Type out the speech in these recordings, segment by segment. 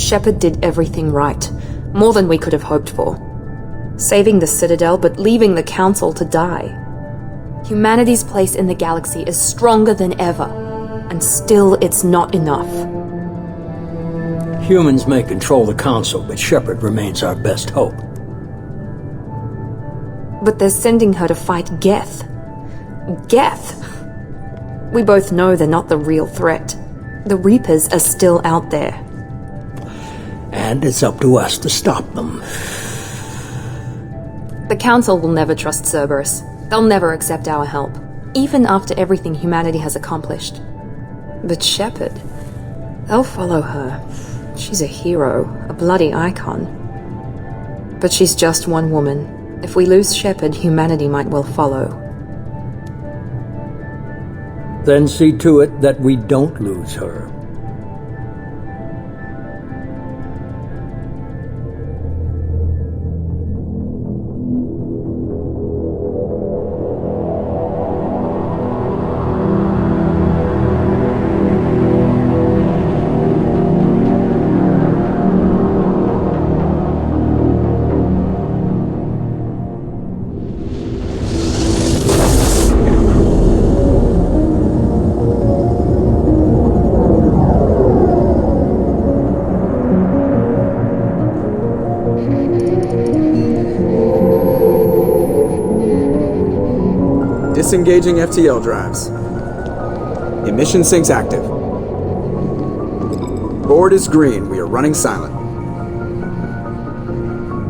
Shepard did everything right, more than we could have hoped for. Saving the Citadel, but leaving the Council to die. Humanity's place in the galaxy is stronger than ever, and still it's not enough. Humans may control the Council, but Shepard remains our best hope. But they're sending her to fight Geth. Geth! We both know they're not the real threat. The Reapers are still out there. And it's up to us to stop them. The Council will never trust Cerberus. They'll never accept our help, even after everything humanity has accomplished. But Shepard, they'll follow her. She's a hero, a bloody icon. But she's just one woman. If we lose Shepard, humanity might well follow. Then see to it that we don't lose her. Disengaging FTL drives. Emission sinks active. Board is green. We are running silent.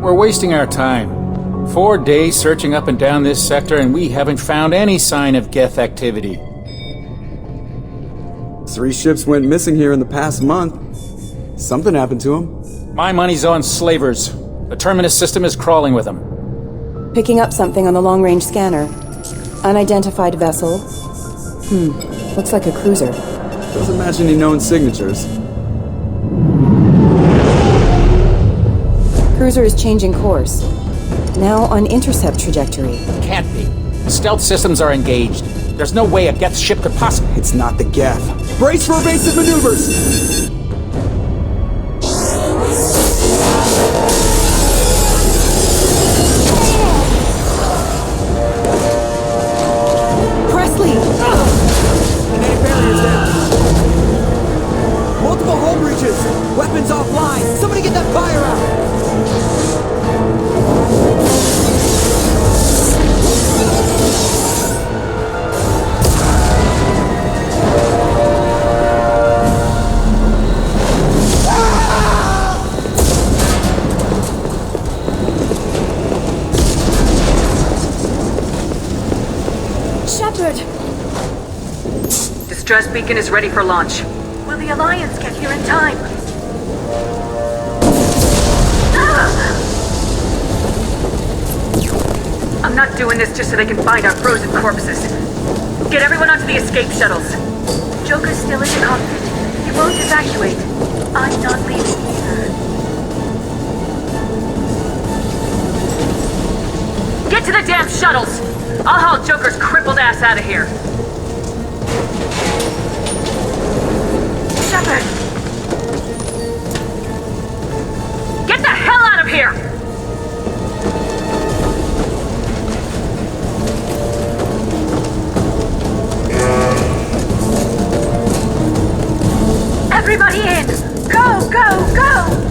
We're wasting our time. 4 days searching up and down this sector, and we haven't found any sign of Geth activity. 3 ships went missing here in the past month. Something happened to them. My money's on slavers. The Terminus system is crawling with them. Picking up something on the long-range scanner. Unidentified vessel. Looks like a cruiser. Doesn't match any known signatures. Cruiser is changing course. Now on intercept trajectory. Can't be. Stealth systems are engaged. There's no way a Geth ship could possibly... It's not the Geth. Brace for evasive maneuvers! Weapons offline! Somebody get that fire out! Shepard! Distress beacon is ready for launch. Will the Alliance get here in time? I'm not doing this just so they can find our frozen corpses. Get everyone onto the escape shuttles. Joker's still in the cockpit. He won't evacuate. I'm not leaving either. Get to the damn shuttles! I'll haul Joker's crippled ass out of here. Shepard! Get the hell out of here! Everybody in! Go, go, go!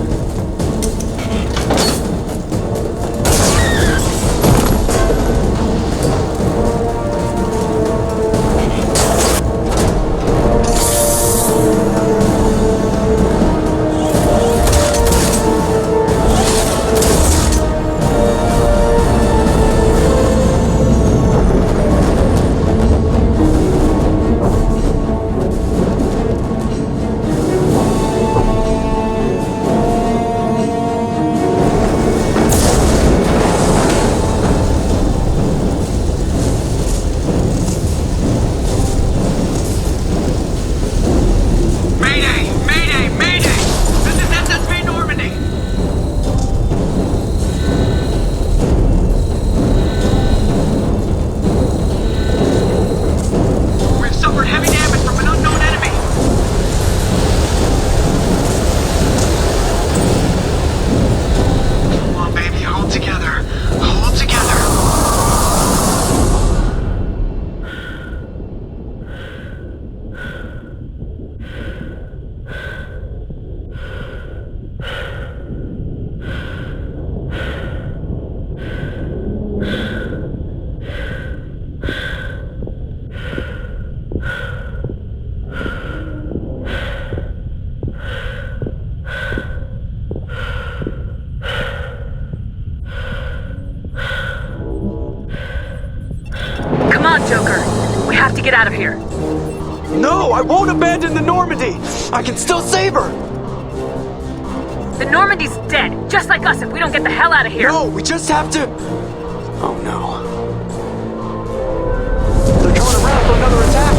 on, Joker. We have to get out of here. No, I won't abandon the Normandy! I can still save her! The Normandy's dead, just like us if we don't get the hell out of here. No, we just have to... Oh no. They're coming around for another attack!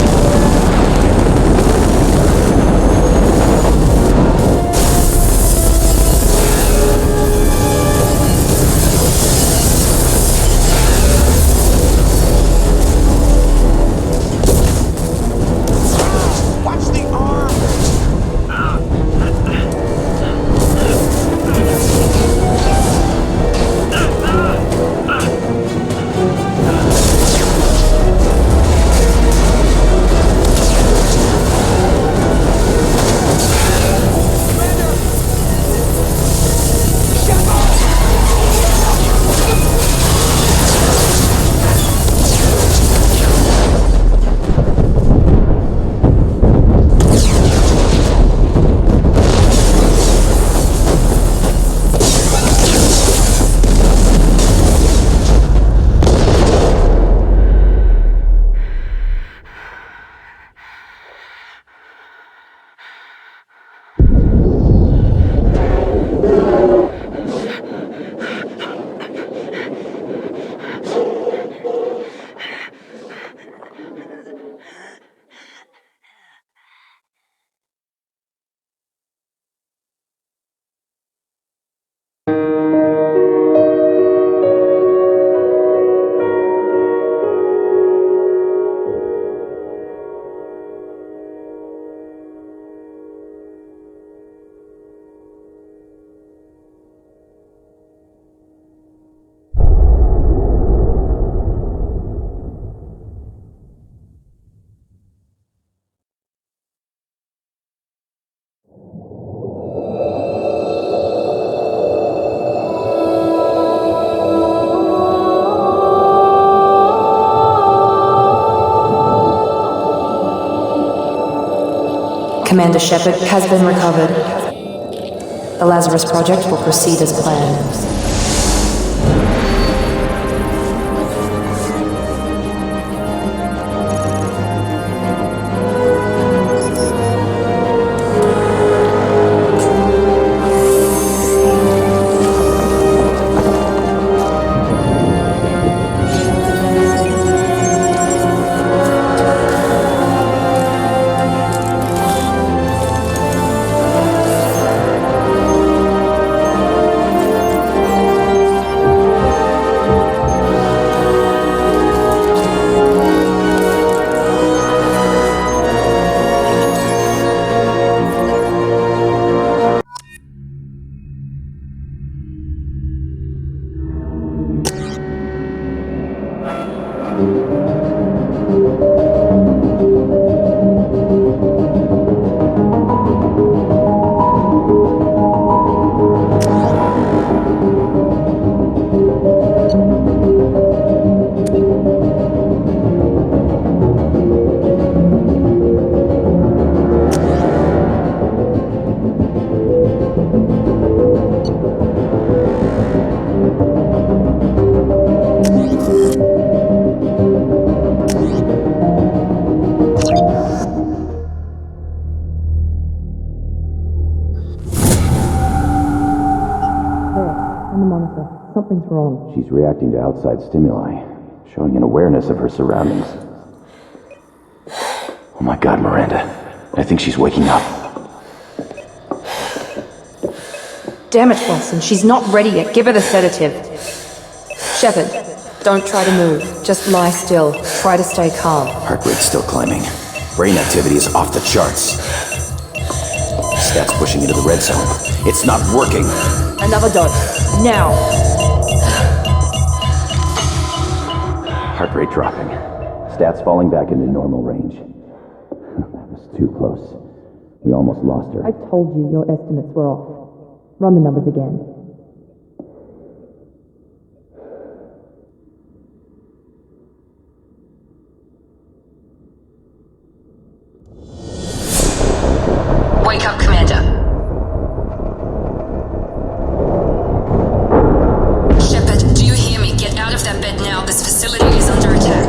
Commander Shepard has been recovered. The Lazarus project will proceed as planned. Something's wrong. She's reacting to outside stimuli, showing an awareness of her surroundings. Oh my god, Miranda. I think she's waking up. Damn it, Lawson. She's not ready yet. Give her the sedative. Shepard, don't try to move. Just lie still. Try to stay calm. Heart rate's still climbing. Brain activity is off the charts. Stats pushing into the red zone. It's not working. Another dose. Now. Heart rate dropping. Stats falling back into normal range. That was too close. We almost lost her. I told you your estimates were off. Run the numbers again. Wake up, Commander. Shepard, do you hear me? Get out of that bed now. This facility is under attack.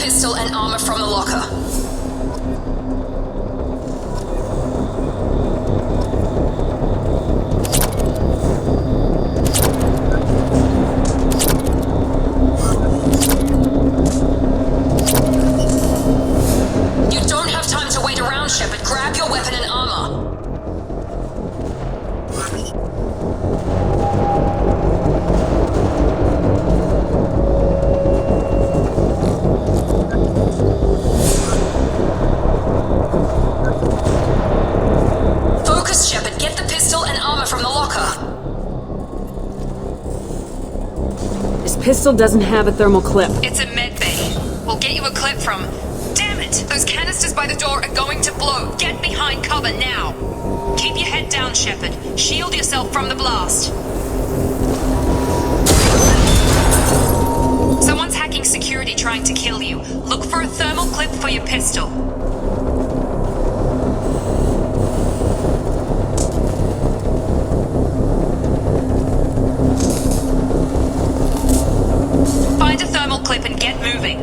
pistol and armor from the locker. You don't have time to wait around, Shepard. Grab your weapon and armor. Focus, Shepard. Get the pistol and armor from the locker. This pistol doesn't have a thermal clip. It's a med bay. We'll get you a clip from... Damn it! Those canisters by the door are going to blow. Get behind cover now. Keep your head down, Shepard. Shield yourself from the blast. Someone's hacking security trying to kill you. Look for a thermal clip for your pistol. Find a thermal clip and get moving.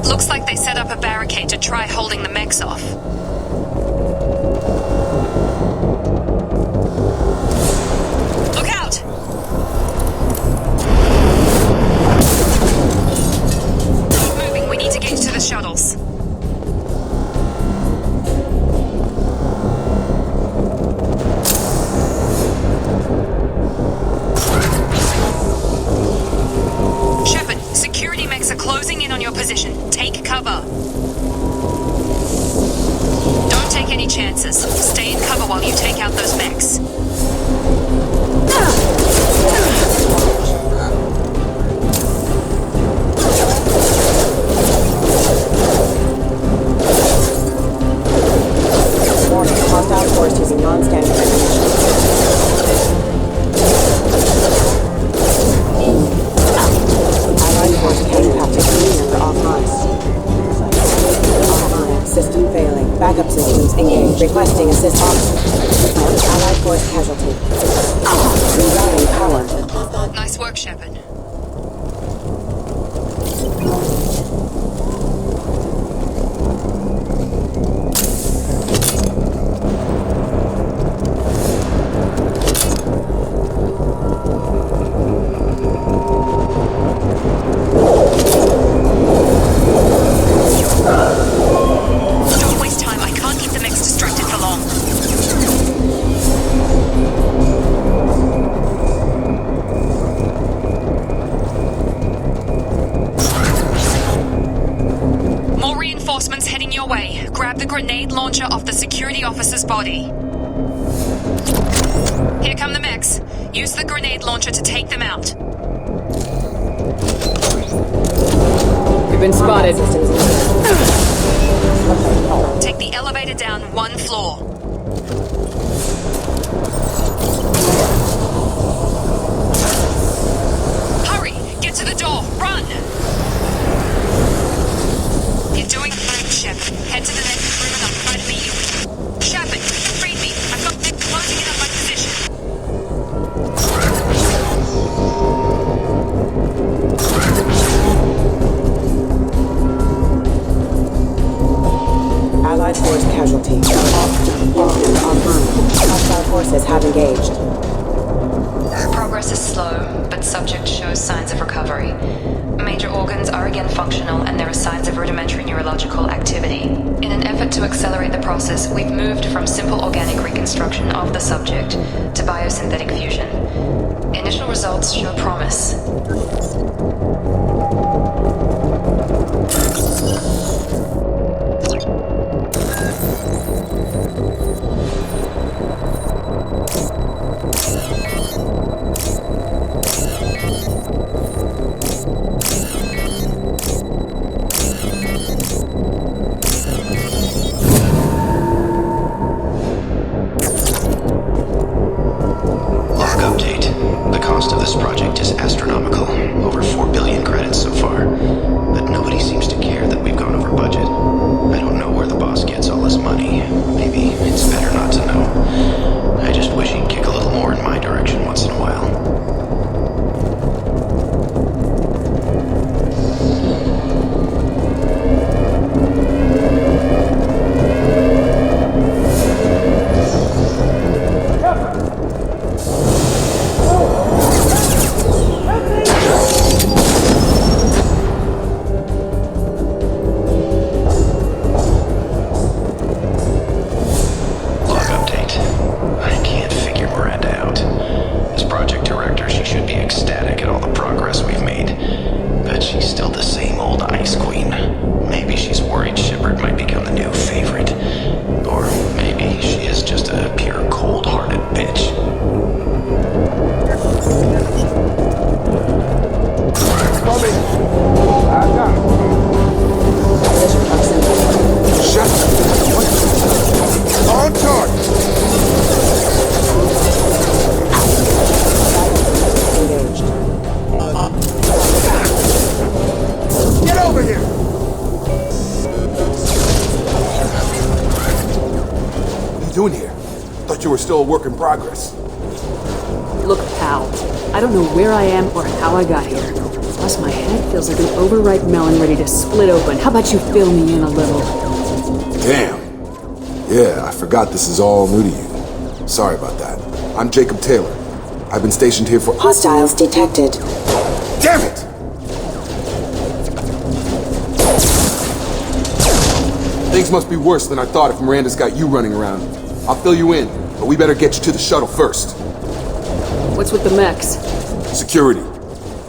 Looks like they set up a barricade to try holding the mechs off. Look out! Keep moving, we need to get you to the shuttles. Shepard, security mechs are closing in on your position. Take cover. Don't take any chances. Stay in cover while you take out those mechs. Warning, hostile force using non-standard ammunition. Allied force catapulted for offline. Offline. System failing. Backup systems engaged. Requesting assist officer. Allied force casualty. Rerouting power. Nice work, Shepard. Don't waste time. I can't keep the mechs distracted for long. More reinforcements heading your way. Grab the grenade launcher off the security officer's body. Here come the mechs. Use the grenade launcher to take them out. We've been spotted. Take the elevator down one floor. Hurry! Get to the door! Run! You're doing great, Shepard. Head to the next room and I'll try to meet you. Shepard, read me. I've got them closing in on my position. Allied force casualty. Hostile forces have engaged. Progress is slow, but subject shows signs of recovery. Major organs are again functional, and there are signs of rudimentary neurological activity. In an effort to accelerate the process, we've moved from simple organic reconstruction of the subject to biosynthetic fusion. Initial results show promise. doing here? Thought you were still a work in progress. Look, pal, I don't know where I am or how I got here. Plus, my head feels like an overripe melon ready to split open. How about you fill me in a little? Damn. Yeah, I forgot this is all new to you. Sorry about that. I'm Jacob Taylor. I've been stationed here for— Hostiles detected. Damn it! Things must be worse than I thought if Miranda's got you running around. I'll fill you in, but we better get you to the shuttle first. What's with the mechs? Security.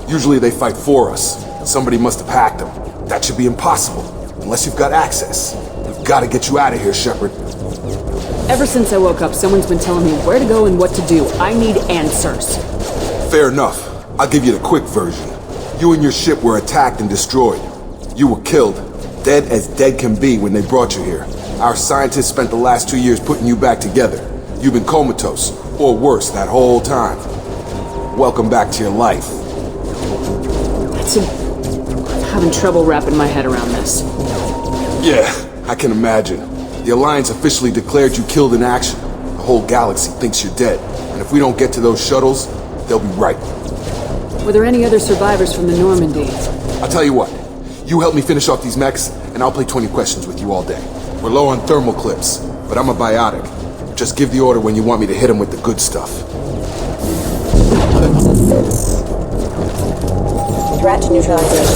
Usually they fight for us. Somebody must have hacked them. That should be impossible, unless you've got access. We've got to get you out of here, Shepard. Ever since I woke up, someone's been telling me where to go and what to do. I need answers. Fair enough. I'll give you the quick version. You and your ship were attacked and destroyed. You were killed. Dead as dead can be when they brought you here. Our scientists spent the last 2 years putting you back together. You've been comatose, or worse, that whole time. Welcome back to your life. I'm having trouble wrapping my head around this. Yeah, I can imagine. The Alliance officially declared you killed in action. The whole galaxy thinks you're dead. And if we don't get to those shuttles, they'll be right. Were there any other survivors from the Normandy? I'll tell you what. You help me finish off these mechs, and I'll play 20 questions with you all day. We're low on thermal clips, but I'm a biotic. Just give the order when you want me to hit them with the good stuff. Threat neutralization.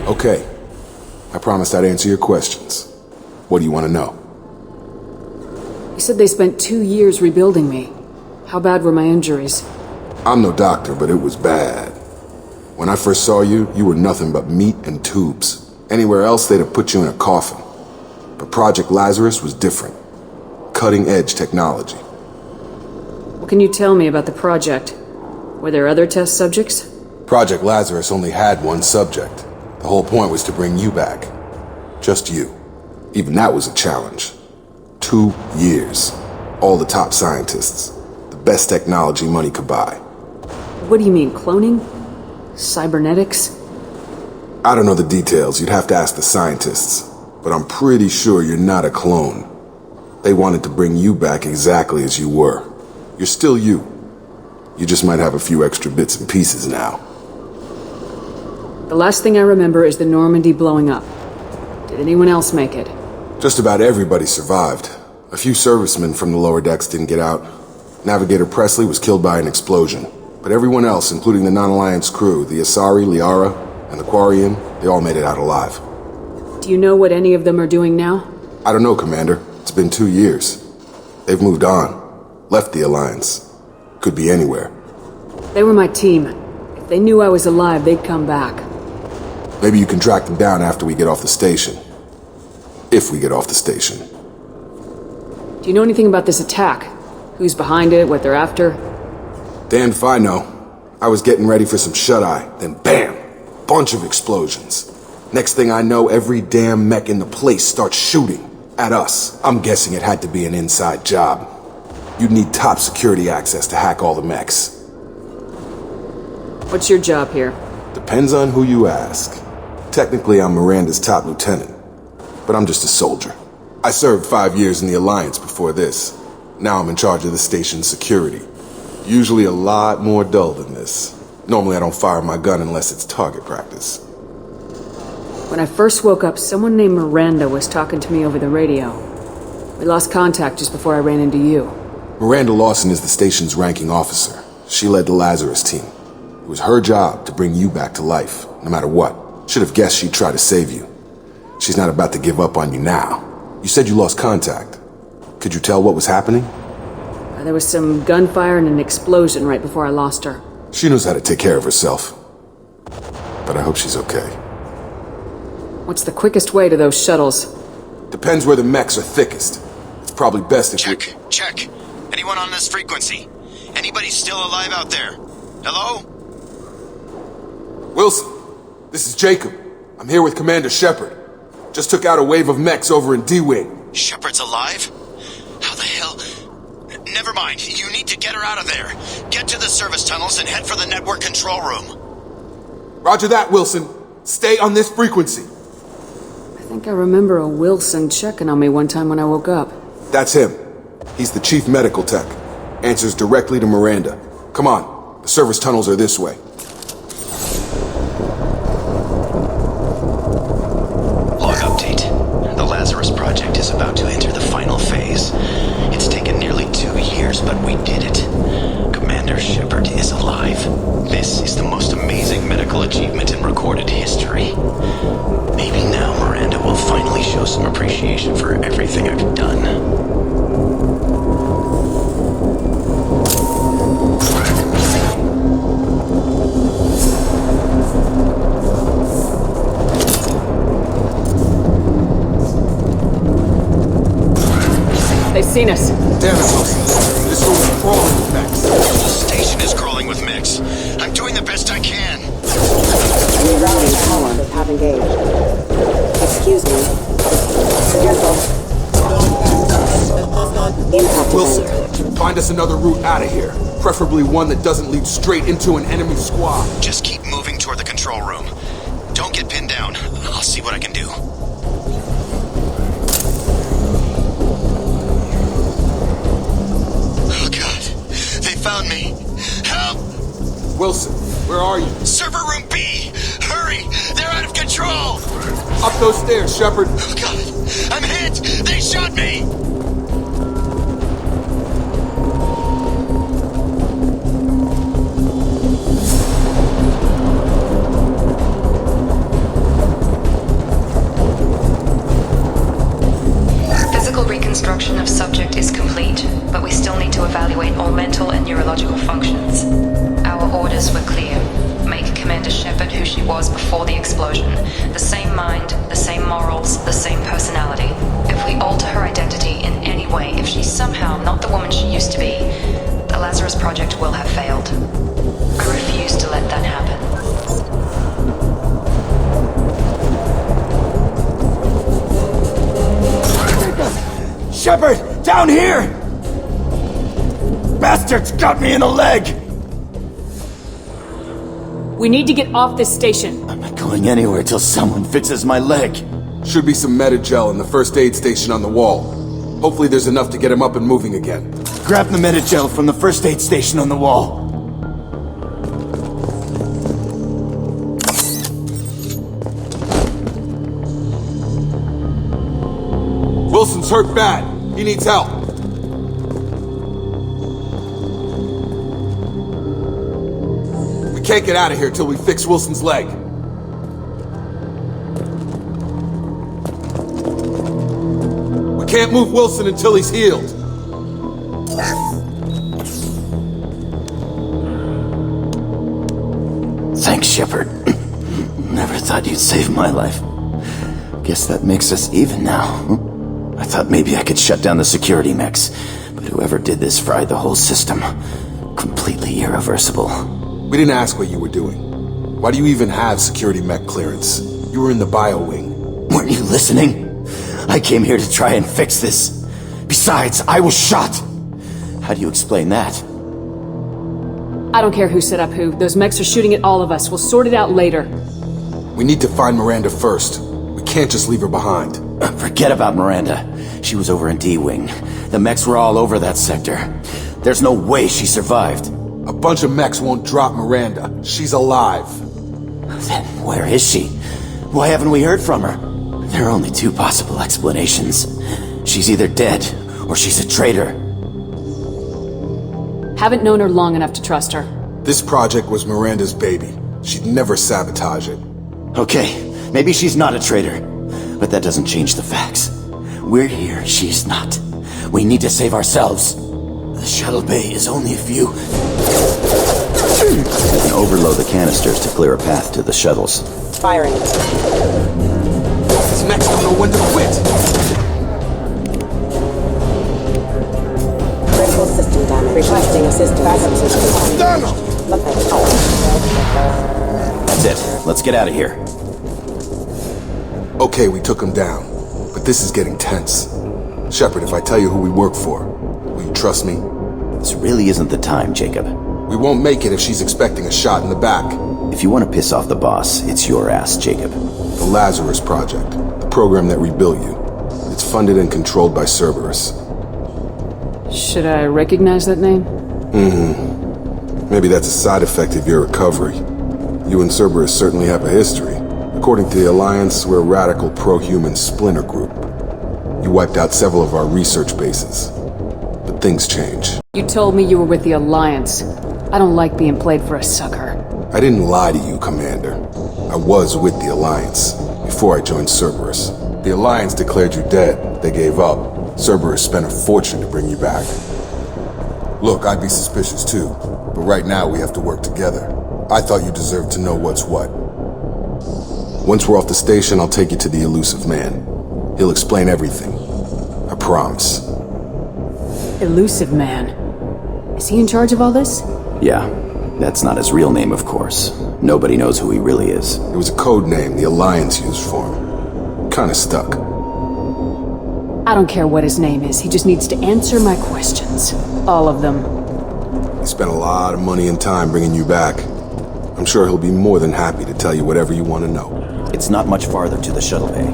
Okay. I promised I'd answer your questions. What do you want to know? You said they spent 2 years rebuilding me. How bad were my injuries? I'm no doctor, but it was bad. When I first saw you, you were nothing but meat and tubes. Anywhere else, they'd have put you in a coffin. But Project Lazarus was different. Cutting-edge technology. What can you tell me about the project? Were there other test subjects? Project Lazarus only had one subject. The whole point was to bring you back. Just you. Even that was a challenge. 2 years. All the top scientists. The best technology money could buy. What do you mean, cloning? Cybernetics? I don't know the details. You'd have to ask the scientists. But I'm pretty sure you're not a clone. They wanted to bring you back exactly as you were. You're still you. You just might have a few extra bits and pieces now. The last thing I remember is the Normandy blowing up. Did anyone else make it? Just about everybody survived. A few servicemen from the lower decks didn't get out. Navigator Presley was killed by an explosion. But everyone else, including the non-Alliance crew, the Asari, Liara, and the Quarian, they all made it out alive. Do you know what any of them are doing now? I don't know, Commander. It's been 2 years. They've moved on. Left the Alliance. Could be anywhere. They were my team. If they knew I was alive, they'd come back. Maybe you can track them down after we get off the station. If we get off the station. Do you know anything about this attack? Who's behind it, what they're after? Damned if I know. I was getting ready for some shut-eye, then bam! Bunch of explosions. Next thing I know, every damn mech in the place starts shooting at us. I'm guessing it had to be an inside job. You'd need top security access to hack all the mechs. What's your job here? Depends on who you ask. Technically, I'm Miranda's top lieutenant, but I'm just a soldier. I served 5 years in the Alliance before this. Now I'm in charge of the station's security. Usually a lot more dull than this. Normally I don't fire my gun unless it's target practice. When I first woke up, someone named Miranda was talking to me over the radio. We lost contact just before I ran into you. Miranda Lawson is the station's ranking officer. She led the Lazarus team. It was her job to bring you back to life, no matter what. Should have guessed she'd try to save you. She's not about to give up on you now. You said you lost contact. Could you tell what was happening? There was some gunfire and an explosion right before I lost her. She knows how to take care of herself. But I hope she's okay. What's the quickest way to those shuttles? Depends where the mechs are thickest. It's probably best if Check. Anyone on this frequency? Anybody still alive out there? Hello? Wilson, this is Jacob. I'm here with Commander Shephard. Just took out a wave of mechs over in D-Wing. Shepard's alive? How the hell? Never mind. You need to get her out of there. Get to the service tunnels and head for the network control room. Roger that, Wilson. Stay on this frequency. I think I remember a Wilson checking on me one time when I woke up. That's him. He's the chief medical tech. Answers directly to Miranda. Come on. The service tunnels are this way. Log update. The Lazarus project is about to enter the final phase. It's taken nearly 2 years, but we did it. Commander Shepard is alive. This is the most amazing medical achievement in recorded history. Maybe now Miranda will finally show some appreciation for everything I've done. They've seen us. Damn it, Wilson. This room's crawling with mechs. The station is crawling with mechs. I'm doing the best I can. Rerouting power have engaged. Excuse me. Careful. Impact Wilson, event. find us another route out of here. Preferably one that doesn't lead straight into an enemy squad. Just keep moving toward the control room. Don't get pinned down. I'll see what I can do. Oh God, they found me. Help! Wilson, where are you? Server room B! Hurry! They're out of control! Up those stairs, Shepard. Oh God, I'm hit! They shot me! Physical reconstruction of subject is complete, but we still need to evaluate all mental and neurological functions. Our orders were clear. Make Commander Shepard who she was before the explosion. The same mind, the same morals, the same personality. If we alter her identity in any way, if she's somehow not the woman she used to be, the Lazarus project will have failed. I refuse to let that happen. Shepard! Down here! Bastards got me in the leg! We need to get off this station. I'm not going anywhere till someone fixes my leg. Should be some Metagel in the first aid station on the wall. Hopefully there's enough to get him up and moving again. Grab the Metagel from the first aid station on the wall. Wilson's hurt bad. He needs help. We can't get out of here till we fix Wilson's leg. We can't move Wilson until he's healed. Thanks, Shepard. Never thought you'd save my life. Guess that makes us even now. I thought maybe I could shut down the security mechs, but whoever did this fried the whole system. Completely irreversible. We didn't ask what you were doing. Why do you even have security mech clearance? You were in the bio wing. Weren't you listening? I came here to try and fix this. Besides, I was shot. How do you explain that? I don't care who set up who. Those mechs are shooting at all of us. We'll sort it out later. We need to find Miranda first. We can't just leave her behind. Forget about Miranda. She was over in D-Wing. The mechs were all over that sector. There's no way she survived. A bunch of mechs won't drop Miranda. She's alive. Then where is she? Why haven't we heard from her? There are only two possible explanations. She's either dead, or she's a traitor. Haven't known her long enough to trust her. This project was Miranda's baby. She'd never sabotage it. Okay, maybe she's not a traitor. But that doesn't change the facts. We're here, she's not. We need to save ourselves. The shuttle bay is only a few... You can overload the canisters to clear a path to the shuttles. Firing. These mechs don't know when to quit. Critical system damage. Requesting assistance. Backup system. That's it. Let's get out of here. Okay, we took him down. But this is getting tense. Shepard, if I tell you who we work for, will you trust me? This really isn't the time, Jacob. We won't make it if she's expecting a shot in the back. If you want to piss off the boss, it's your ass, Jacob. The Lazarus Project, the program that rebuilt you. It's funded and controlled by Cerberus. Should I recognize that name? Maybe that's a side effect of your recovery. You and Cerberus certainly have a history. According to the Alliance, we're a radical pro-human splinter group. You wiped out several of our research bases. But things change. You told me you were with the Alliance. I don't like being played for a sucker. I didn't lie to you, Commander. I was with the Alliance, before I joined Cerberus. The Alliance declared you dead. They gave up. Cerberus spent a fortune to bring you back. Look, I'd be suspicious too, but right now we have to work together. I thought you deserved to know what's what. Once we're off the station, I'll take you to the Illusive Man. He'll explain everything. I promise. Illusive Man. Is he in charge of all this? Yeah, that's not his real name, of course. Nobody knows who he really is. It was a code name the Alliance used for him. Kinda stuck. I don't care what his name is, he just needs to answer my questions. All of them. He spent a lot of money and time bringing you back. I'm sure he'll be more than happy to tell you whatever you want to know. It's not much farther to the shuttle bay.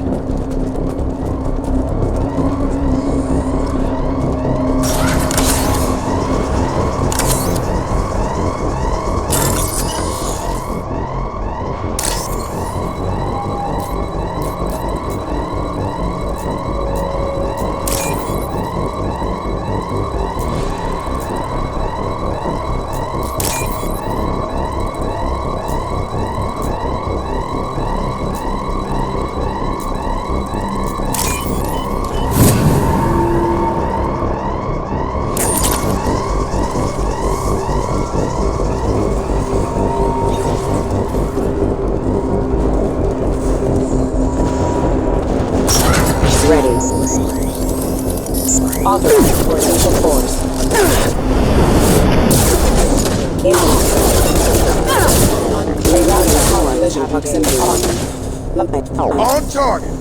Authorized for essential force. Rerouting power vision proximity. On target!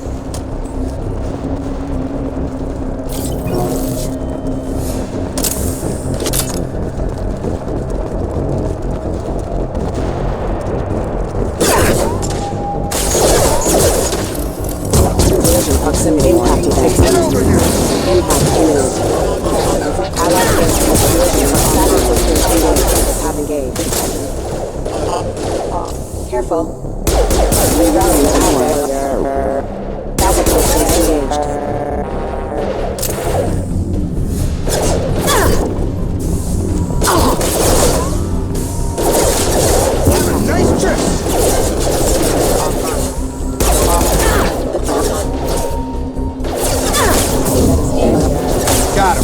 Vision proximity. Impact event. Impact imminent. Allied forces have engaged. Careful. Rerouting power. Catapulted engaged. Nice trip! Got him.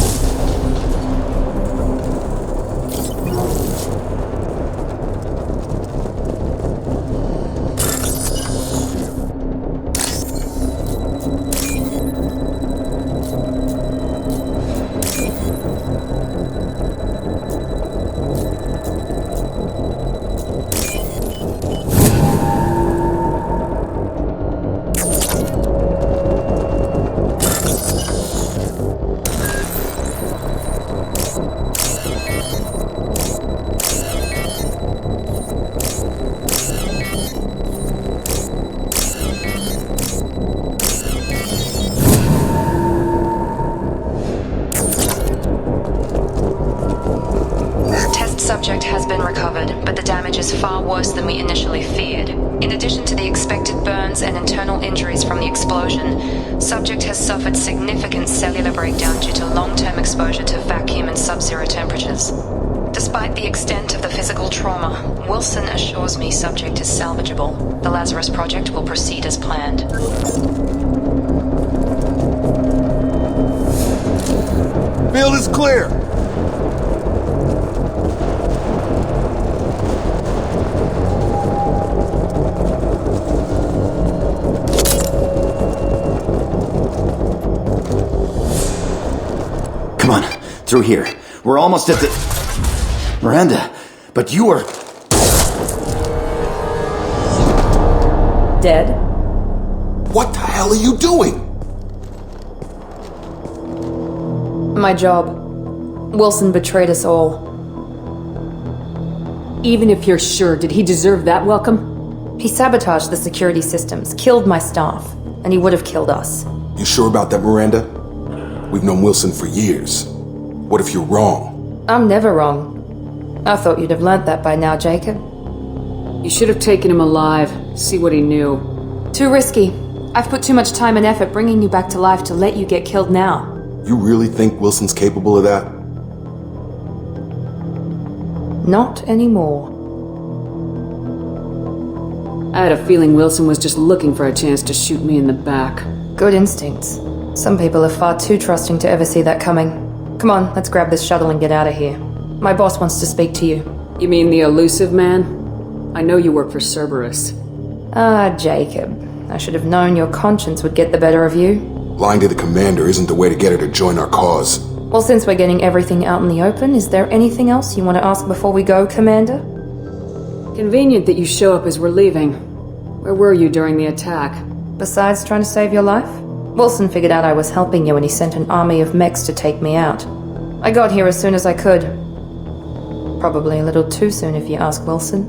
Subject has been recovered, but the damage is far worse than we initially feared. In addition to the expected burns and internal injuries from the explosion, subject has suffered significant cellular breakdown due to long-term exposure to vacuum and sub-zero temperatures. Despite the extent of the physical trauma, Wilson assures me subject is salvageable. The Lazarus project will proceed as planned. Field is clear! Come on, through here. We're almost at the... Miranda, but you were... Dead? What the hell are you doing? My job. Wilson betrayed us all. Even if you're sure, did he deserve that welcome? He sabotaged the security systems, killed my staff, and he would have killed us. You sure about that, Miranda? We've known Wilson for years. What if you're wrong? I'm never wrong. I thought you'd have learnt that by now, Jacob. You should have taken him alive, see what he knew. Too risky. I've put too much time and effort bringing you back to life to let you get killed now. You really think Wilson's capable of that? Not anymore. I had a feeling Wilson was just looking for a chance to shoot me in the back. Good instincts. Some people are far too trusting to ever see that coming. Come on, let's grab this shuttle and get out of here. My boss wants to speak to you. You mean the Illusive Man? I know you work for Cerberus. Ah, Jacob. I should have known your conscience would get the better of you. Lying to the commander isn't the way to get her to join our cause. Well, since we're getting everything out in the open, is there anything else you want to ask before we go, Commander? Convenient that you show up as we're leaving. Where were you during the attack? Besides trying to save your life? Wilson figured out I was helping you and he sent an army of mechs to take me out. I got here as soon as I could. Probably a little too soon if you ask Wilson.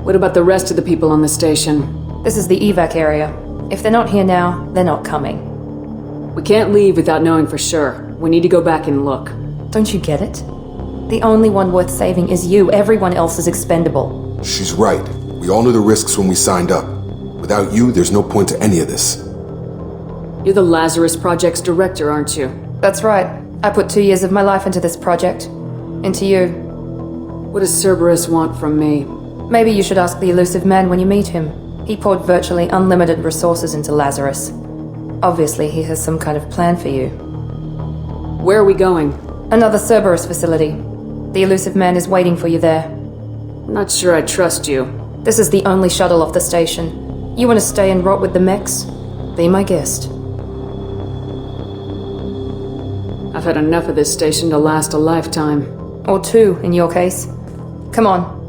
What about the rest of the people on the station? This is the evac area. If they're not here now, they're not coming. We can't leave without knowing for sure. We need to go back and look. Don't you get it? The only one worth saving is you. Everyone else is expendable. She's right. We all knew the risks when we signed up. Without you, there's no point to any of this. You're the Lazarus Project's director, aren't you? That's right. I put 2 years of my life into this project. Into you. What does Cerberus want from me? Maybe you should ask the Illusive Man when you meet him. He poured virtually unlimited resources into Lazarus. Obviously, he has some kind of plan for you. Where are we going? Another Cerberus facility. The Illusive Man is waiting for you there. I'm not sure I trust you. This is the only shuttle off the station. You want to stay and rot with the mechs? Be my guest. I've had enough of this station to last a lifetime. Or 2, in your case. Come on.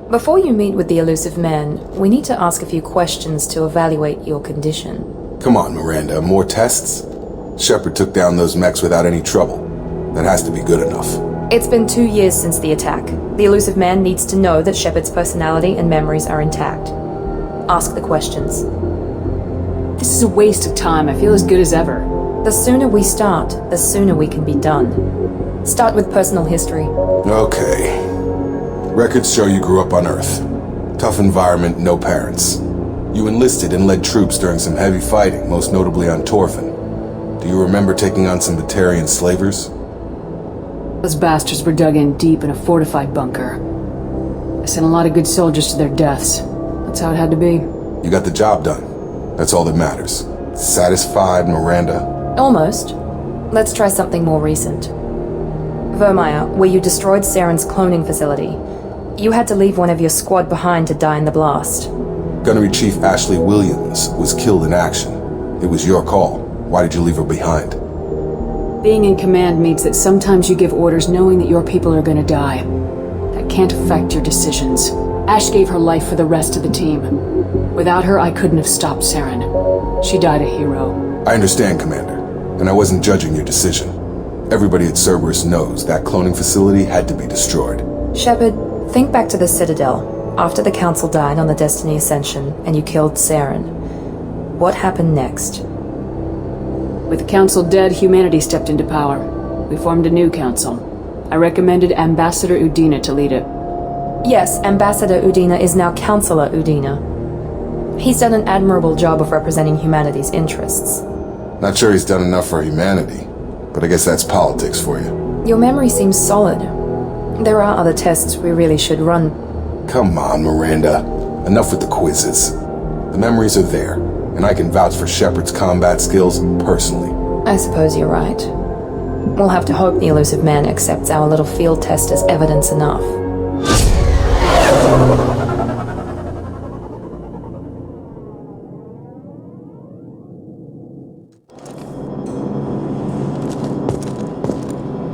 Before you meet with the Illusive Man, we need to ask a few questions to evaluate your condition. Come on, Miranda, more tests? Shepard took down those mechs without any trouble. That has to be good enough. It's been 2 years since the attack. The Illusive Man needs to know that Shepard's personality and memories are intact. Ask the questions. This is a waste of time. I feel as good as ever. The sooner we start, the sooner we can be done. Start with personal history. Okay. Records show you grew up on Earth. Tough environment, no parents. You enlisted and led troops during some heavy fighting, most notably on Torfin. Do you remember taking on some Batarian slavers? Those bastards were dug in deep in a fortified bunker. I sent a lot of good soldiers to their deaths. That's how it had to be. You got the job done. That's all that matters. Satisfied, Miranda? Almost. Let's try something more recent. Vermeer, where you destroyed Saren's cloning facility. You had to leave one of your squad behind to die in the blast. Gunnery Chief Ashley Williams was killed in action. It was your call. Why did you leave her behind? Being in command means that sometimes you give orders knowing that your people are gonna die. That can't affect your decisions. Ash gave her life for the rest of the team. Without her, I couldn't have stopped Saren. She died a hero. I understand, Commander, and I wasn't judging your decision. Everybody at Cerberus knows that cloning facility had to be destroyed. Shepard, think back to the Citadel, after the Council died on the Destiny Ascension and you killed Saren. What happened next? With the Council dead, humanity stepped into power. We formed a new council. I recommended Ambassador Udina to lead it. Yes, Ambassador Udina is now Councillor Udina. He's done an admirable job of representing humanity's interests. Not sure he's done enough for humanity, but I guess that's politics for you. Your memory seems solid. There are other tests we really should run. Come on, Miranda. Enough with the quizzes. The memories are there, and I can vouch for Shepard's combat skills personally. I suppose you're right. We'll have to hope the Illusive Man accepts our little field test as evidence enough.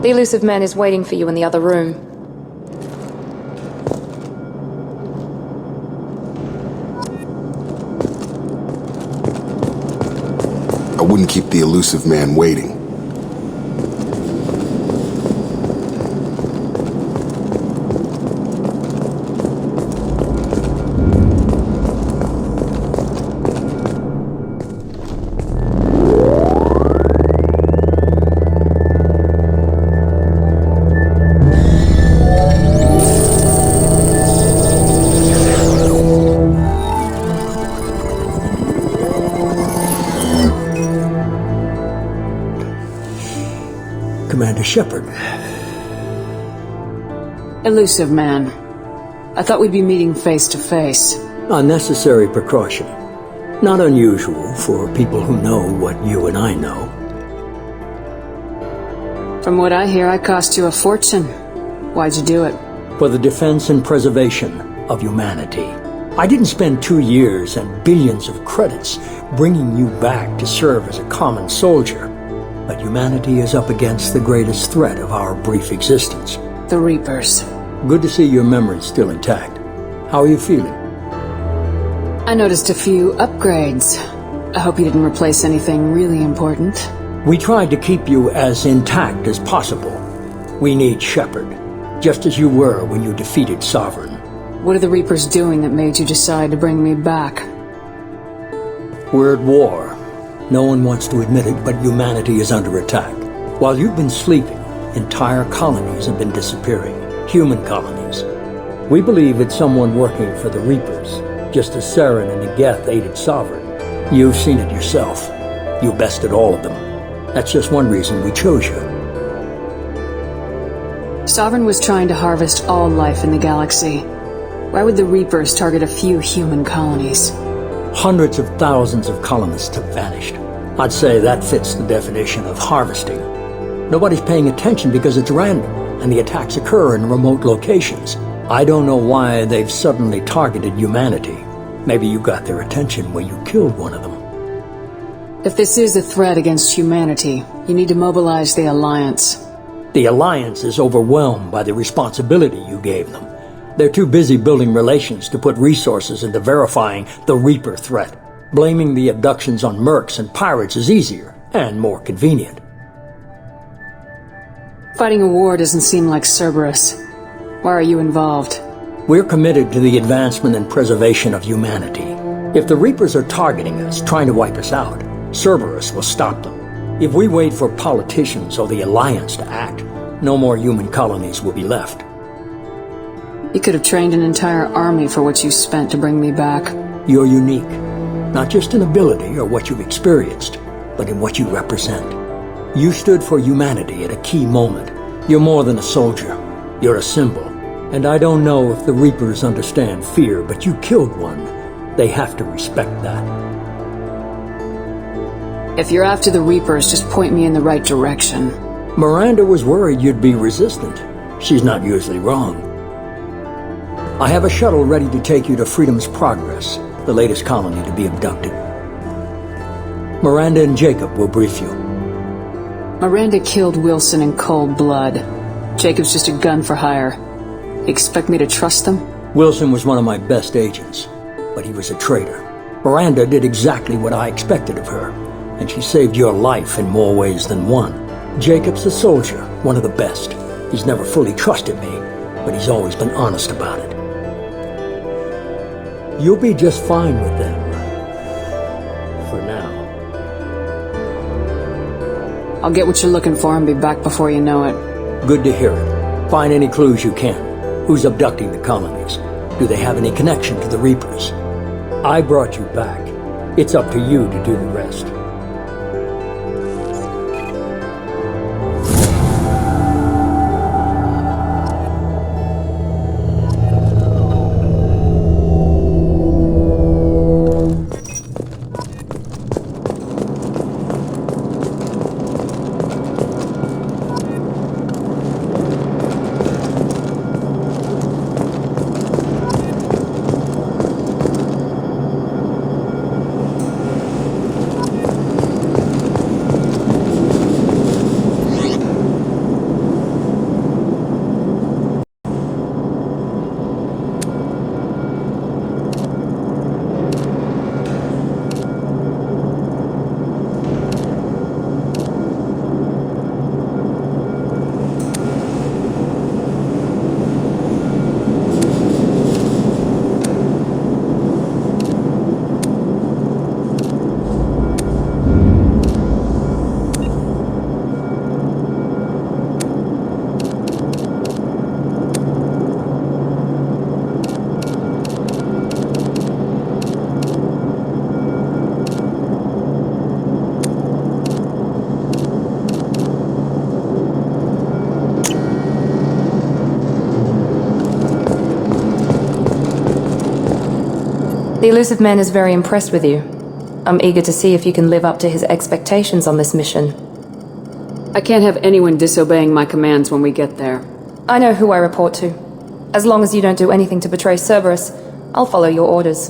The Illusive Man is waiting for you in the other room. I wouldn't keep the Illusive Man waiting. Commander Shepherd. Illusive Man. I thought we'd be meeting face to face. A necessary precaution. Not unusual for people who know what you and I know. From what I hear, I cost you a fortune. Why'd you do it? For the defense and preservation of humanity. I didn't spend 2 years and billions of credits bringing you back to serve as a common soldier. But humanity is up against the greatest threat of our brief existence. The Reapers. Good to see your memory's still intact. How are you feeling? I noticed a few upgrades. I hope you didn't replace anything really important. We tried to keep you as intact as possible. We need Shepard, just as you were when you defeated Sovereign. What are the Reapers doing that made you decide to bring me back? We're at war. No one wants to admit it, but humanity is under attack. While you've been sleeping, entire colonies have been disappearing. Human colonies. We believe it's someone working for the Reapers, just as Saren and Negeth aided Sovereign. You've seen it yourself. You bested all of them. That's just one reason we chose you. Sovereign was trying to harvest all life in the galaxy. Why would the Reapers target a few human colonies? Hundreds of thousands of colonists have vanished. I'd say that fits the definition of harvesting. Nobody's paying attention because it's random, and the attacks occur in remote locations. I don't know why they've suddenly targeted humanity. Maybe you got their attention when you killed one of them. If this is a threat against humanity, you need to mobilize the Alliance. The Alliance is overwhelmed by the responsibility you gave them. They're too busy building relations to put resources into verifying the Reaper threat. Blaming the abductions on mercs and pirates is easier and more convenient. Fighting a war doesn't seem like Cerberus. Why are you involved? We're committed to the advancement and preservation of humanity. If the Reapers are targeting us, trying to wipe us out, Cerberus will stop them. If we wait for politicians or the Alliance to act, no more human colonies will be left. You could have trained an entire army for what you spent to bring me back. You're unique, not just in ability or what you've experienced, but in what you represent. You stood for humanity at a key moment. You're more than a soldier. You're a symbol. And I don't know if the Reapers understand fear, but you killed one. They have to respect that. If you're after the Reapers, just point me in the right direction. Miranda was worried you'd be resistant. She's not usually wrong. I have a shuttle ready to take you to Freedom's Progress, the latest colony to be abducted. Miranda and Jacob will brief you. Miranda killed Wilson in cold blood. Jacob's just a gun for hire. You expect me to trust them? Wilson was one of my best agents, but he was a traitor. Miranda did exactly what I expected of her, and she saved your life in more ways than one. Jacob's a soldier, one of the best. He's never fully trusted me, but he's always been honest about it. You'll be just fine with them. For now. I'll get what you're looking for and be back before you know it. Good to hear it. Find any clues you can. Who's abducting the colonies? Do they have any connection to the Reapers? I brought you back. It's up to you to do the rest. The Illusive Man is very impressed with you. I'm eager to see if you can live up to his expectations on this mission. I can't have anyone disobeying my commands when we get there. I know who I report to. As long as you don't do anything to betray Cerberus, I'll follow your orders.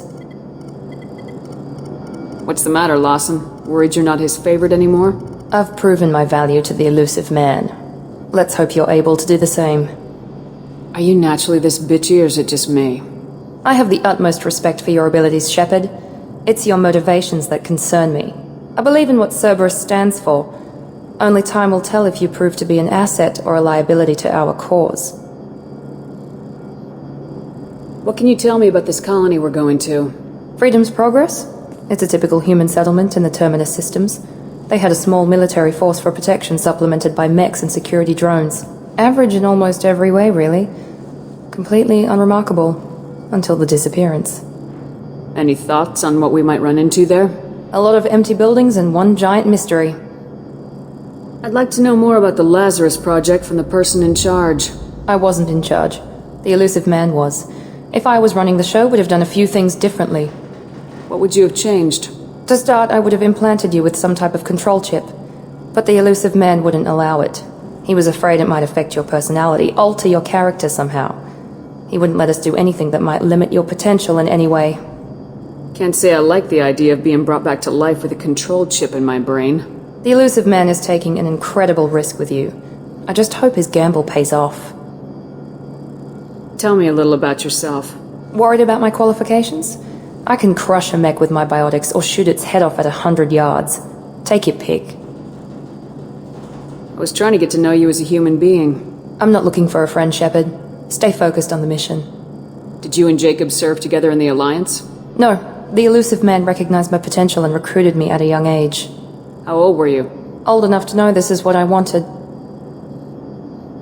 What's the matter, Lawson? Worried you're not his favorite anymore? I've proven my value to the Illusive Man. Let's hope you're able to do the same. Are you naturally this bitchy, or is it just me? I have the utmost respect for your abilities, Shepard. It's your motivations that concern me. I believe in what Cerberus stands for. Only time will tell if you prove to be an asset or a liability to our cause. What can you tell me about this colony we're going to? Freedom's Progress? It's a typical human settlement in the Terminus systems. They had a small military force for protection supplemented by mechs and security drones. Average in almost every way, really. Completely unremarkable. Until the disappearance. Any thoughts on what we might run into there? A lot of empty buildings and one giant mystery. I'd like to know more about the Lazarus project from the person in charge. I wasn't in charge. The Illusive Man was. If I was running the show, would have done a few things differently. What would you have changed? To start, I would have implanted you with some type of control chip. But the Illusive Man wouldn't allow it. He was afraid it might affect your personality, alter your character somehow. He wouldn't let us do anything that might limit your potential in any way. Can't say I like the idea of being brought back to life with a control chip in my brain. The Illusive Man is taking an incredible risk with you. I just hope his gamble pays off. Tell me a little about yourself. Worried about my qualifications? I can crush a mech with my biotics or shoot its head off at 100 yards. Take your pick. I was trying to get to know you as a human being. I'm not looking for a friend, Shepard. Stay focused on the mission. Did you and Jacob serve together in the Alliance? No. The Illusive Man recognized my potential and recruited me at a young age. How old were you? Old enough to know this is what I wanted.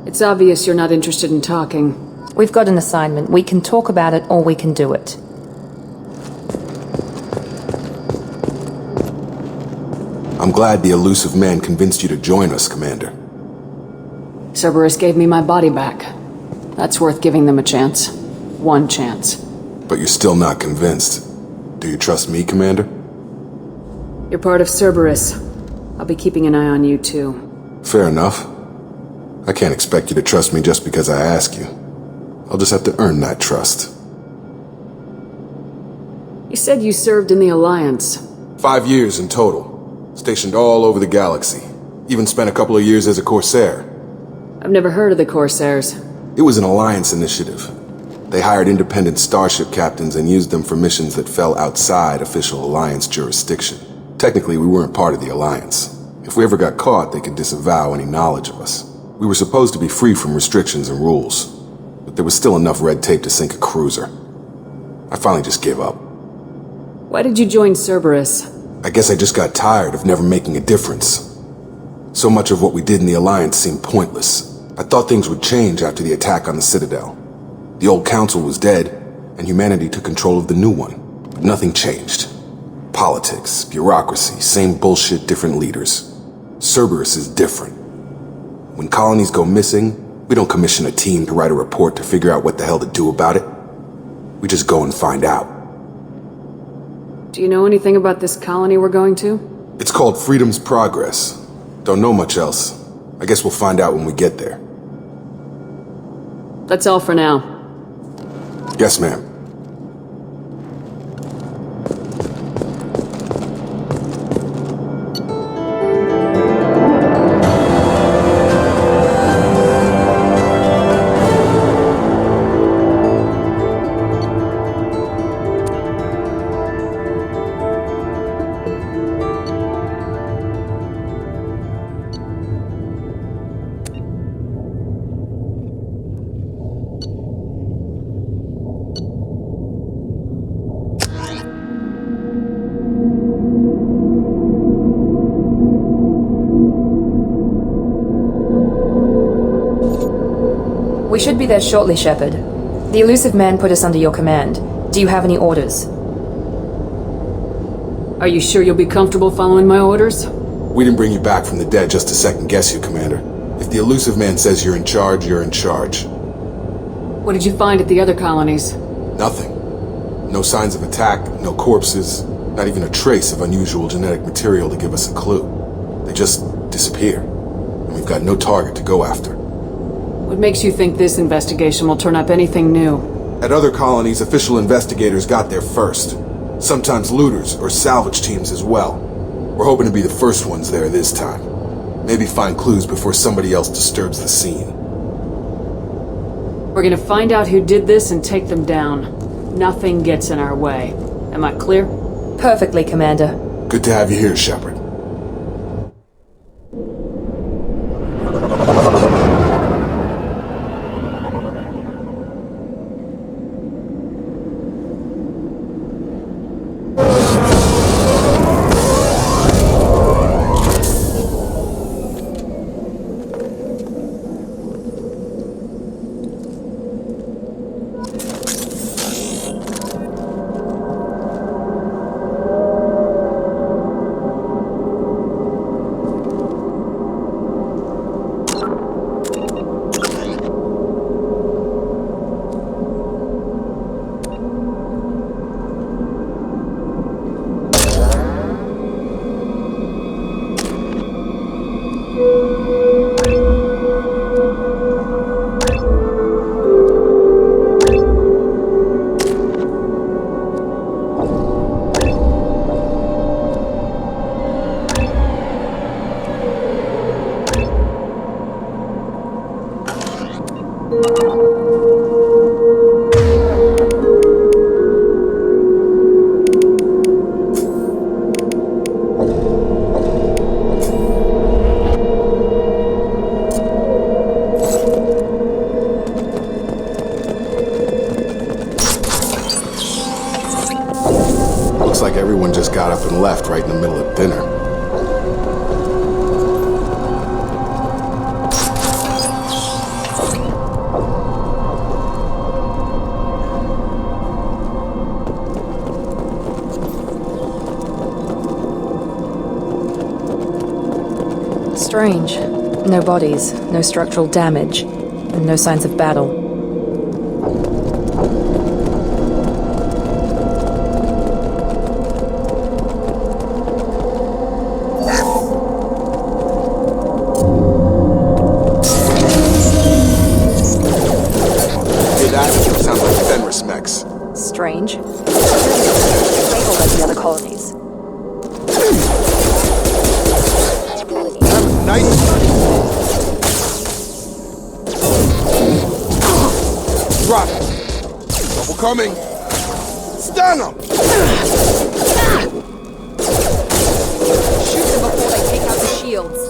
It's obvious you're not interested in talking. We've got an assignment. We can talk about it or we can do it. I'm glad the Illusive Man convinced you to join us, Commander. Cerberus gave me my body back. That's worth giving them a chance. One chance. But you're still not convinced. Do you trust me, Commander? You're part of Cerberus. I'll be keeping an eye on you, too. Fair enough. I can't expect you to trust me just because I ask you. I'll just have to earn that trust. You said you served in the Alliance. 5 years in total. Stationed all over the galaxy. Even spent a couple of years as a Corsair. I've never heard of the Corsairs. It was an Alliance initiative. They hired independent starship captains and used them for missions that fell outside official Alliance jurisdiction. Technically, we weren't part of the Alliance. If we ever got caught, they could disavow any knowledge of us. We were supposed to be free from restrictions and rules, but there was still enough red tape to sink a cruiser. I finally just gave up. Why did you join Cerberus? I guess I just got tired of never making a difference. So much of what we did in the Alliance seemed pointless. I thought things would change after the attack on the Citadel. The old council was dead, and humanity took control of the new one. But nothing changed. Politics, bureaucracy, same bullshit, different leaders. Cerberus is different. When colonies go missing, we don't commission a team to write a report to figure out what the hell to do about it. We just go and find out. Do you know anything about this colony we're going to? It's called Freedom's Progress. Don't know much else. I guess we'll find out when we get there. That's all for now. Yes, ma'am. We should be there shortly, Shepard. The Illusive Man put us under your command. Do you have any orders? Are you sure you'll be comfortable following my orders? We didn't bring you back from the dead just to second guess you, Commander. If the Illusive Man says you're in charge, you're in charge. What did you find at the other colonies? Nothing. No signs of attack, no corpses, not even a trace of unusual genetic material to give us a clue. They just disappear, and we've got no target to go after. What makes you think this investigation will turn up anything new? At other colonies, official investigators got there first. Sometimes looters or salvage teams as well. We're hoping to be the first ones there this time. Maybe find clues before somebody else disturbs the scene. We're gonna find out who did this and take them down. Nothing gets in our way. Am I clear? Perfectly, Commander. Good to have you here, Shepard. Looks like everyone just got up and left right in the middle of dinner. Strange. No bodies, no structural damage, and no signs of battle. Strange. Labeled as the other colonies. Nice. Drop it. Double coming. Stun them. Shoot them before they take out the shields.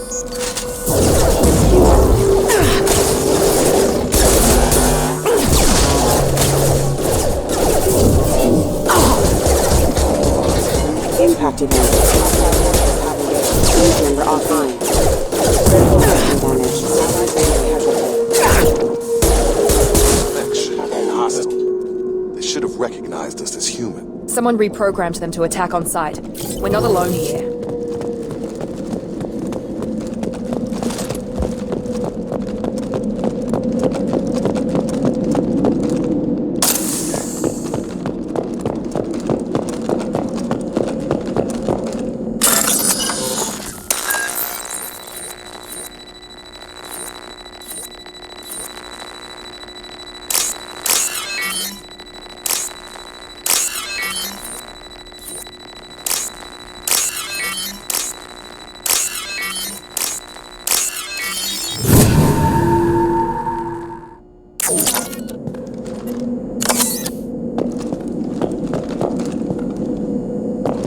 Impacted them. Member offline. Critical Infection and hostile. They should have recognized us as human. Someone reprogrammed them to attack on sight. We're not alone here.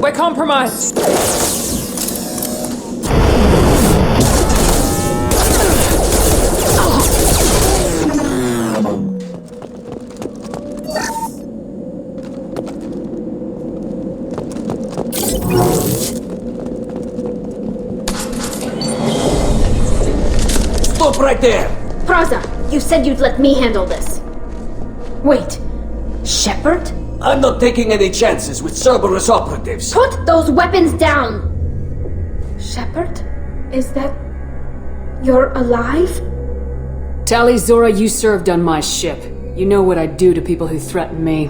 We're compromised! Stop right there! Praza, you said you'd let me handle this. Wait, Shepard? I'm not taking any chances with Cerberus operatives. Put those weapons down! Shepard? Is that... you're alive? Tali Zora, you served on my ship. You know what I do to people who threaten me.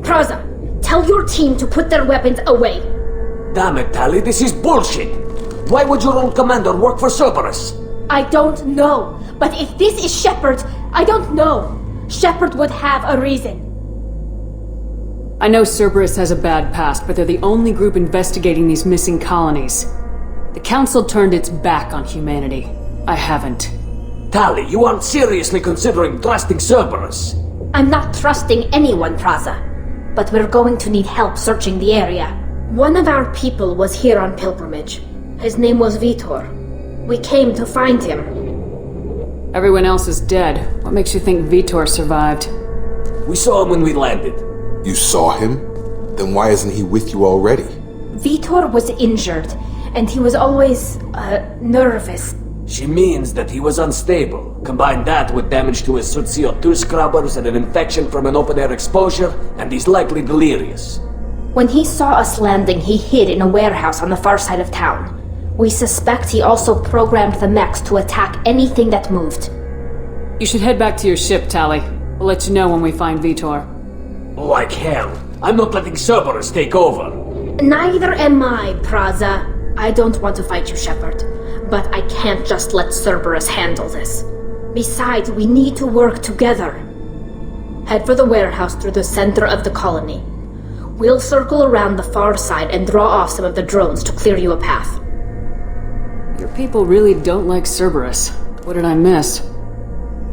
Praza, tell your team to put their weapons away. Damn it, Tali, this is bullshit! Why would your own commander work for Cerberus? I don't know, but if this is Shepard, I don't know. Shepard would have a reason. I know Cerberus has a bad past, but they're the only group investigating these missing colonies. The Council turned its back on humanity. I haven't. Tali, you aren't seriously considering trusting Cerberus? I'm not trusting anyone, Praza. But we're going to need help searching the area. One of our people was here on pilgrimage. His name was Vitor. We came to find him. Everyone else is dead. What makes you think Vitor survived? We saw him when we landed. You saw him? Then why isn't he with you already? Vitor was injured, and he was always, nervous. She means that he was unstable. Combine that with damage to his suit CO2 scrubbers and an infection from an open-air exposure, and he's likely delirious. When he saw us landing, he hid in a warehouse on the far side of town. We suspect he also programmed the mechs to attack anything that moved. You should head back to your ship, Tali. We'll let you know when we find Vitor. Like hell. I'm not letting Cerberus take over. Neither am I, Praza. I don't want to fight you, Shepard. But I can't just let Cerberus handle this. Besides, we need to work together. Head for the warehouse through the center of the colony. We'll circle around the far side and draw off some of the drones to clear you a path. Your people really don't like Cerberus. What did I miss?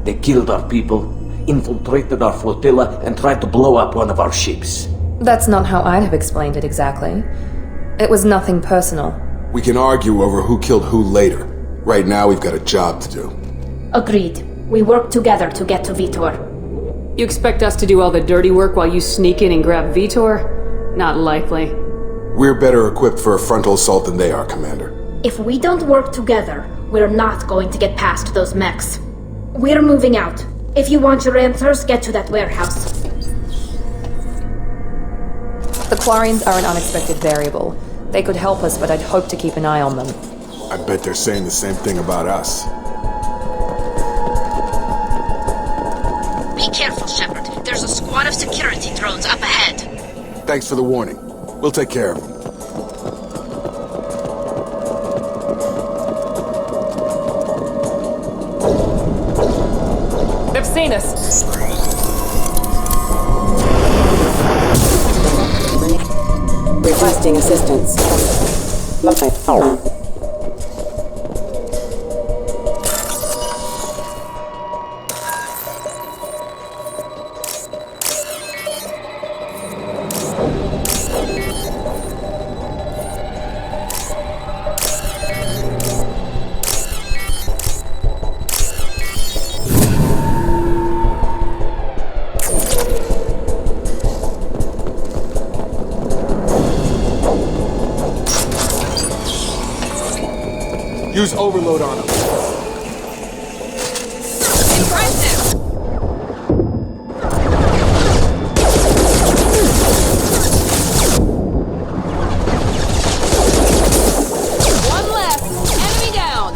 They killed our people, infiltrated our flotilla, and tried to blow up one of our ships. That's not how I'd have explained it exactly. It was nothing personal. We can argue over who killed who later. Right now, we've got a job to do. Agreed. We work together to get to Vitor. You expect us to do all the dirty work while you sneak in and grab Vitor? Not likely. We're better equipped for a frontal assault than they are, Commander. If we don't work together, we're not going to get past those mechs. We're moving out. If you want your answers, get to that warehouse. The Quarians are an unexpected variable. They could help us, but I'd hope to keep an eye on them. I bet they're saying the same thing about us. Be careful, Shepard. There's a squad of security drones up ahead. Thanks for the warning. We'll take care of them. They've seen us. Requesting assistance. Use overload on them. Impressive! One left. Enemy down.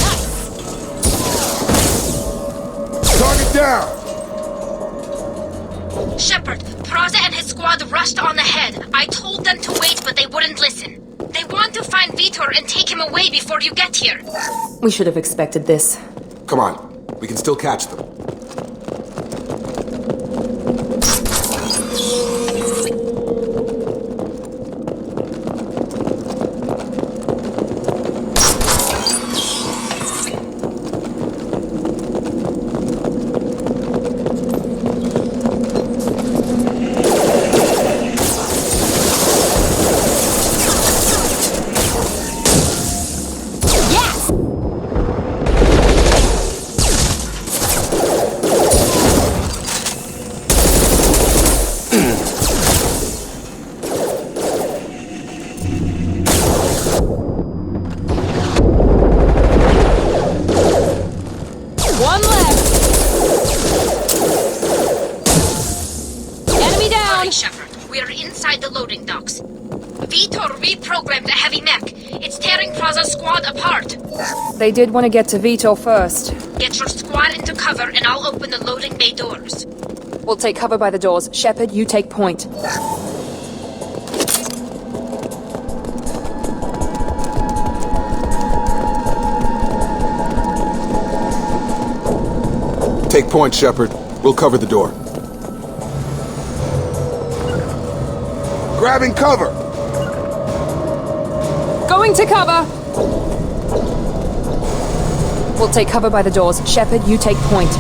Nice. Target down. Shepard, Praza and his squad rushed on ahead. I told them to wait, but they wouldn't listen. They want to find Vitor and take him away before you get here. We should have expected this. Come on. We can still catch them. Praza squad apart. They did want to get to Vito first. Get your squad into cover and I'll open the loading bay doors. We'll take cover by the doors. Shepard, you take point. Take point, Shepard. We'll cover the door. Grabbing cover! Going to cover! We'll take cover by the doors. Shepard, you take point.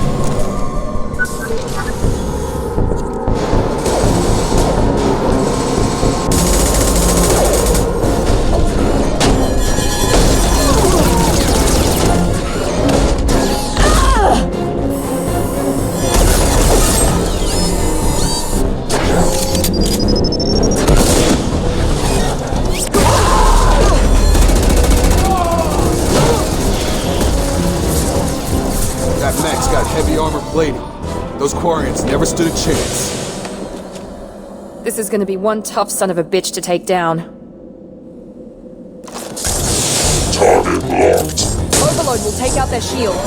Those Quarians never stood a chance. This is gonna be one tough son of a bitch to take down. Target locked. Overload will take out their shields.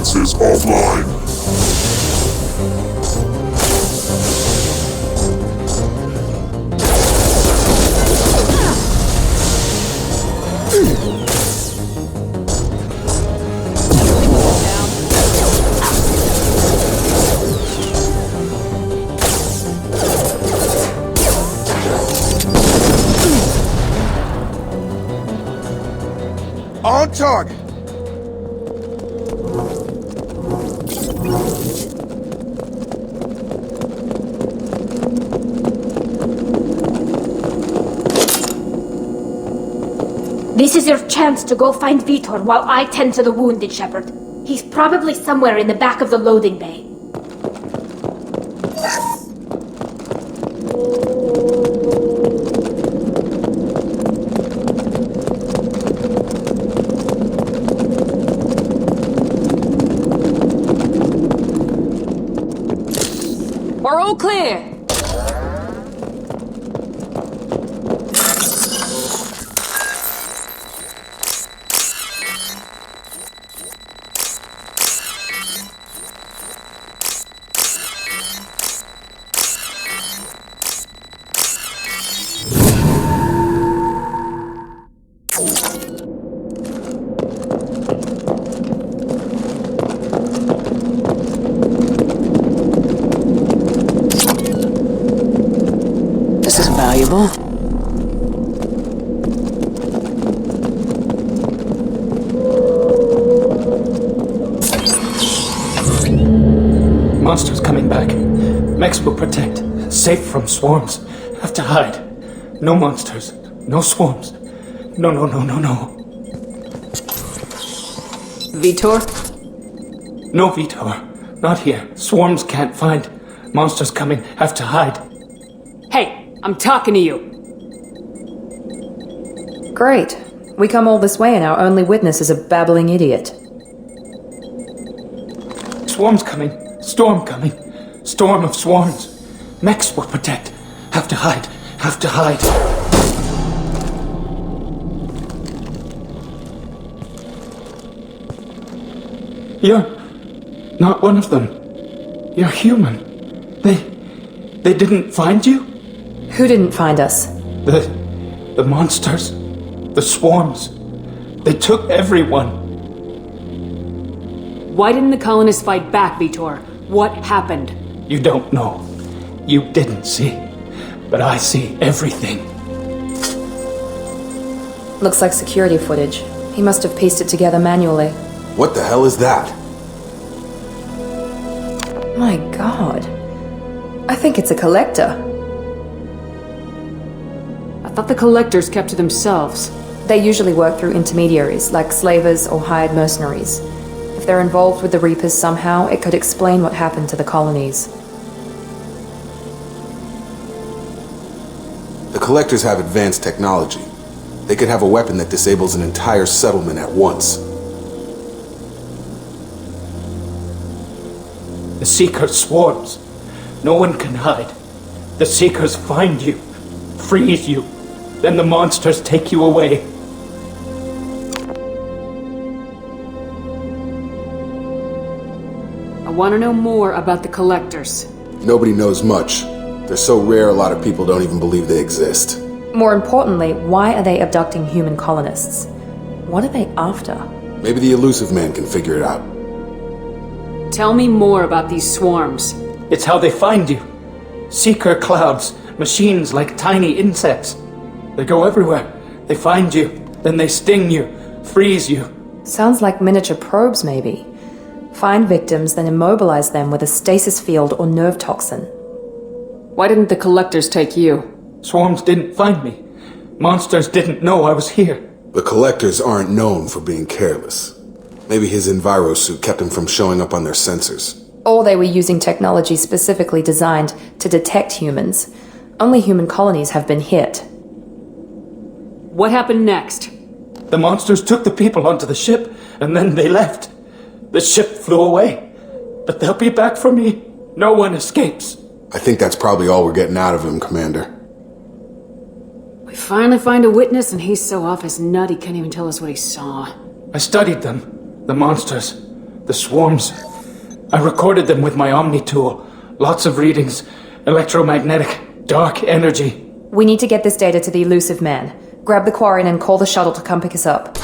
Is offline. On target. This is your chance to go find Vitor while I tend to the wounded, Shepard. He's probably somewhere in the back of the loading bay. We're all clear! This is valuable. Monsters coming back. Mechs will protect. Safe from swarms. Have to hide. No monsters. No swarms. No. Vitor? No Vitor. Not here. Swarms can't find. Monsters coming. Have to hide. Hey, I'm talking to you. Great. We come all this way and our only witness is a babbling idiot. Swarms coming. Storm coming. Storm of swarms. Mechs will protect. Have to hide. Have to hide. You're not one of them. You're human. They didn't find you? Who didn't find us? The monsters. The swarms. They took everyone. Why didn't the colonists fight back, Vitor? What happened? You don't know. You didn't see. But I see everything. Looks like security footage. He must have pieced it together manually. What the hell is that? My god. I think it's a collector. I thought the collectors kept to themselves. They usually work through intermediaries, like slavers or hired mercenaries. If they're involved with the Reapers somehow, it could explain what happened to the colonies. The Collectors have advanced technology. They could have a weapon that disables an entire settlement at once. The Seeker swarms. No one can hide. The Seekers find you, freeze you, then the monsters take you away. I want to know more about the Collectors. Nobody knows much. They're so rare a lot of people don't even believe they exist. More importantly, why are they abducting human colonists? What are they after? Maybe the Illusive Man can figure it out. Tell me more about these swarms. It's how they find you. Seeker clouds, machines like tiny insects. They go everywhere. They find you, then they sting you, freeze you. Sounds like miniature probes, maybe. Find victims, then immobilize them with a stasis field or nerve toxin. Why didn't the Collectors take you? Swarms didn't find me. Monsters didn't know I was here. The Collectors aren't known for being careless. Maybe his enviro suit kept him from showing up on their sensors. Or they were using technology specifically designed to detect humans. Only human colonies have been hit. What happened next? The monsters took the people onto the ship, and then they left. The ship flew away. But they'll be back for me. No one escapes. I think that's probably all we're getting out of him, Commander. We finally find a witness, and he's so off his nut he can't even tell us what he saw. I studied them. The monsters. The swarms. I recorded them with my Omni tool. Lots of readings. Electromagnetic. Dark energy. We need to get this data to the Illusive Man. Grab the Quarian and call the shuttle to come pick us up.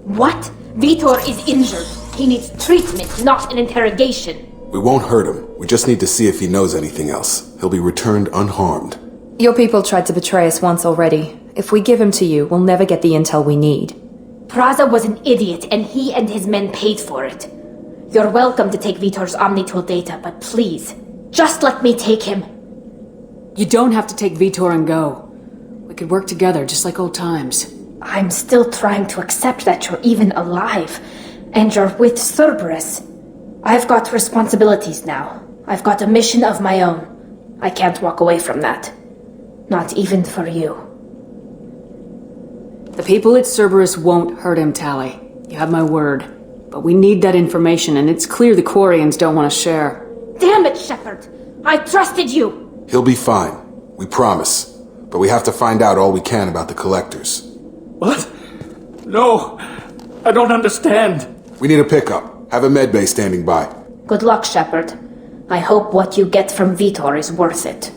What? Vitor is injured. He needs treatment, not an interrogation. We won't hurt him. We just need to see if he knows anything else. He'll be returned unharmed. Your people tried to betray us once already. If we give him to you, we'll never get the intel we need. Praza was an idiot, and he and his men paid for it. You're welcome to take Vitor's Omnitool data, but please, just let me take him. You don't have to take Vitor and go. We could work together, just like old times. I'm still trying to accept that you're even alive, and you're with Cerberus. I've got responsibilities now. I've got a mission of my own. I can't walk away from that. Not even for you. The people at Cerberus won't hurt him, Tally. You have my word. But we need that information, and it's clear the Quarians don't want to share. Damn it, Shepard! I trusted you! He'll be fine. We promise. But we have to find out all we can about the Collectors. What? No! I don't understand. We need a pickup. Have a medbay standing by. Good luck, Shepard. I hope what you get from Vitor is worth it.